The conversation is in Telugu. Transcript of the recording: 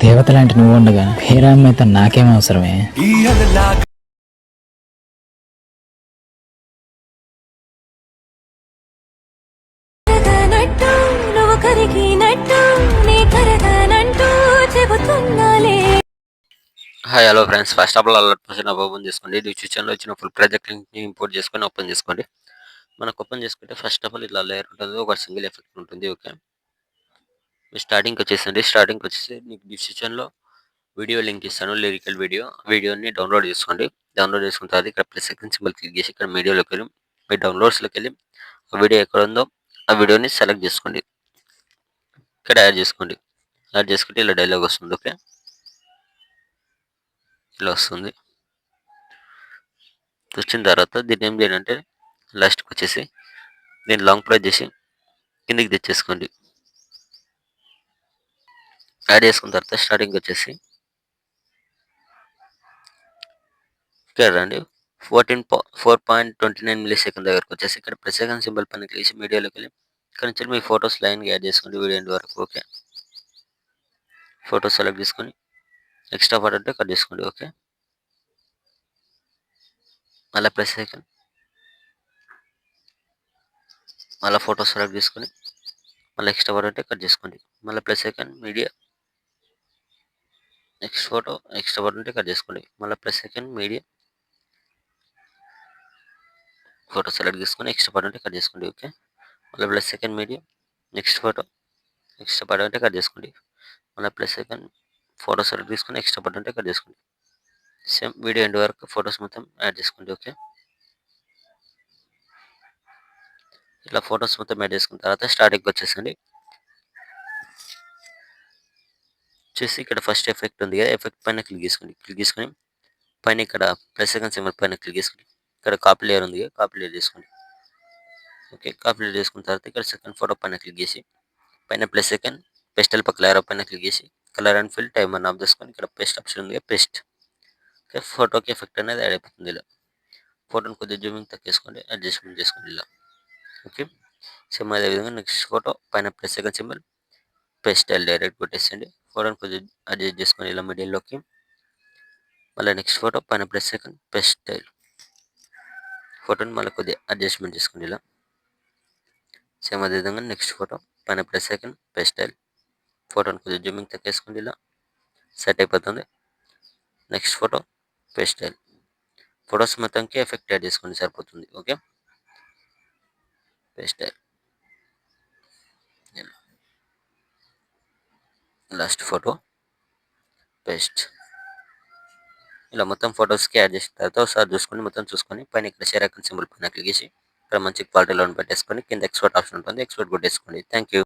దేవత లాంటి నువ్వు ఉండగా వేరే అమ్మాయితో నాకేం అవసరమే? Hi hello friends, first of all alert person open చేసుకోండి. డిస్క్రిప్షన్లో వచ్చిన ఫుల్ ప్రాజెక్ట్ లింక్ని ఇంపోర్ట్ చేసుకొని ఓపెన్ చేసుకోండి. మనకు ఓపెన్ చేసుకుంటే ఫస్ట్ ఆఫ్ ఆల్ ఇట్లా లేయర్ ఉంటుంది, ఒక సింగిల్ ఎఫెక్ట్ ఉంటుంది. ఓకే, మీరు స్టార్టింగ్కి వచ్చేసండి. స్టార్టింగ్కి వచ్చేసి మీకు డిస్క్రిప్షన్లో వీడియో లింక్ ఇస్తాను, లిరికల్ వీడియోని డౌన్లోడ్ చేసుకోండి. డౌన్లోడ్ చేసుకున్న తర్వాత ఇక్కడ ప్లస్ సెకండ్ సింబల్ క్లిక్ చేసి ఇక్కడ మీడియాలోకి వెళ్ళి మీ డౌన్లోడ్స్లోకి వెళ్ళి ఆ వీడియో ఎక్కడ ఉందో ఆ వీడియోని సెలెక్ట్ చేసుకోండి. ఇక్కడ యాడ్ చేసుకోండి. యాడ్ చేసుకుంటే ఇలా డైలాగ్ వస్తుంది. ఓకే, ఇలా వస్తుంది. వచ్చిన తర్వాత దీన్ని ఏం చేయాలంటే లాస్ట్కి వచ్చేసి దీన్ని లాంగ్ ప్రెస్ చేసి కిందికి తెచ్చేసుకోండి. యాడ్ చేసుకున్న తర్వాత స్టార్టింగ్ వచ్చేసి ఇక్కడ రండి. 4.29 మిల్లీ సెకండ్ దగ్గరకు వచ్చేసి ఇక్కడ ప్లస్ సెకండ్ సింబల్ పైన క్లిక్ చేసి మీడియాలోకి వెళ్ళి ఇక్కడ నుంచి మీ ఫొటోస్ లైన్గా యాడ్ చేసుకోండి వీడియో ఎండ్ వరకు. ఓకే, ఫోటో సెలెక్ట్ చేసుకొని ఎక్స్ట్రా పార్ట్ అంటే కట్ చేసుకోండి. ఓకే, మళ్ళీ ప్లస్ సెకండ్ మళ్ళీ ఫోటో సెలెక్ట్ చేసుకొని మళ్ళీ ఎక్స్ట్రా పార్ట్ అంటే కట్ చేసుకోండి. మళ్ళీ plus second media next photo extra part అంటే కట్ చేసుకోండి. మళ్ళీ plus second media photo select చేసుకొని ఎక్స్ట్రా పార్ట్ అంటే కట్ చేసుకోండి. ఓకే, మళ్ళీ plus second media next photo extra part అంటే కట్ చేసుకోండి. మళ్ళీ ప్లస్ సెకండ్ ఫోటో సెలెక్ట్ తీసుకొని ఎక్స్ట్రా పార్ట్ అంటే కట్ చేసుకోండి. సేమ్ వీడియో ఎండ్ వరకు ఫొటోస్ మొత్తం యాడ్ చేసుకోండి. ఓకే, ఇట్లా ఫొటోస్ మొత్తం యాడ్ చేసుకున్న తర్వాత స్టార్టింగ్కి వచ్చేసండి. వచ్చేసి ఇక్కడ ఫస్ట్ ఎఫెక్ట్ ఉంది కదా, ఎఫెక్ట్ పైన క్లిక్ చేసుకోండి. క్లిక్ చేసుకొని పైన ఇక్కడ ప్లస్ సెకండ్ సింబల్ పైన క్లిక్ చేసుకోండి. ఇక్కడ కాపీ లేయర్ ఉంది కదా, కాపీ లేయర్ చేసుకోండి. ఓకే, కాపీ లేయర్ చేసుకున్న తర్వాత ఇక్కడ సెకండ్ ఫోటో పైన క్లిక్ చేసి పైన ప్లస్ సెకండ్ పెస్టల్ పక్కల ఏరో పైన క్లిక్ చేసి కలర్ అండ్ ఫిల్ టైమ్ అని ఆఫ్ చేసుకొని ఇక్కడ పేస్ట్ ఆప్షన్ ఉంది కదా, పేస్ట్. ఓకే, ఫోటోకి ఎఫెక్ట్ అనేది యాడ్ అయిపోతుంది. ఇలా ఫోటోని కొద్దిగా జూమింగ్ తక్కువేసుకోండి, అడ్జస్ట్మెంట్ చేసుకోండి ఇలా. ఓకే, సేమ్ అదేవిధంగా నెక్స్ట్ ఫోటో పైన ప్లస్ సెకండ్ సింబల్ పేస్టల్ డైరెక్ట్ కొట్టేసండి. ఫోటోని కొద్దిగా అడ్జస్ట్ చేసుకొని ఇలా మిడిల్లోకి. మళ్ళీ నెక్స్ట్ ఫోటో పైన ప్లస్ సెకండ్ పేస్టల్ ఫోటోని మళ్ళీ కొద్దిగా అడ్జస్ట్మెంట్ చేసుకోండి ఇలా. సేమ్ అదేవిధంగా నెక్స్ట్ ఫోటో పైన ప్లస్ సెకండ్ పేస్టల్ ఫోటోని కొద్దిగా జూమింగ్ తక్కువేసుకోండి ఇలా. సెట్ అయిపోతుంది. నెక్స్ట్ ఫోటో పేస్టల్ ఫొటోస్ మొత్తంకి ఎఫెక్ట్ యాడ్ చేసుకోండి సరిపోతుంది. ఓకే, పేస్టల్ లాస్ట్ ఫోటో పేస్ట్ ఇలా మొత్తం ఫొటోస్కి యాడ్ చేసిన తర్వాత ఒకసారి చూసుకొని మొత్తం చూసుకొని పైన ఇక్కడ షేర్ ఐకాన్ సింబల్ పైన క్లిక్ చేసి ఇక్కడ మంచి క్వాలిటీలో పెట్టేసుకొని కింద ఎక్స్పోర్ట్ ఆప్షన్ ఉంటుంది, ఎక్స్పోర్ట్ కొట్టేసుకోండి. Thank you.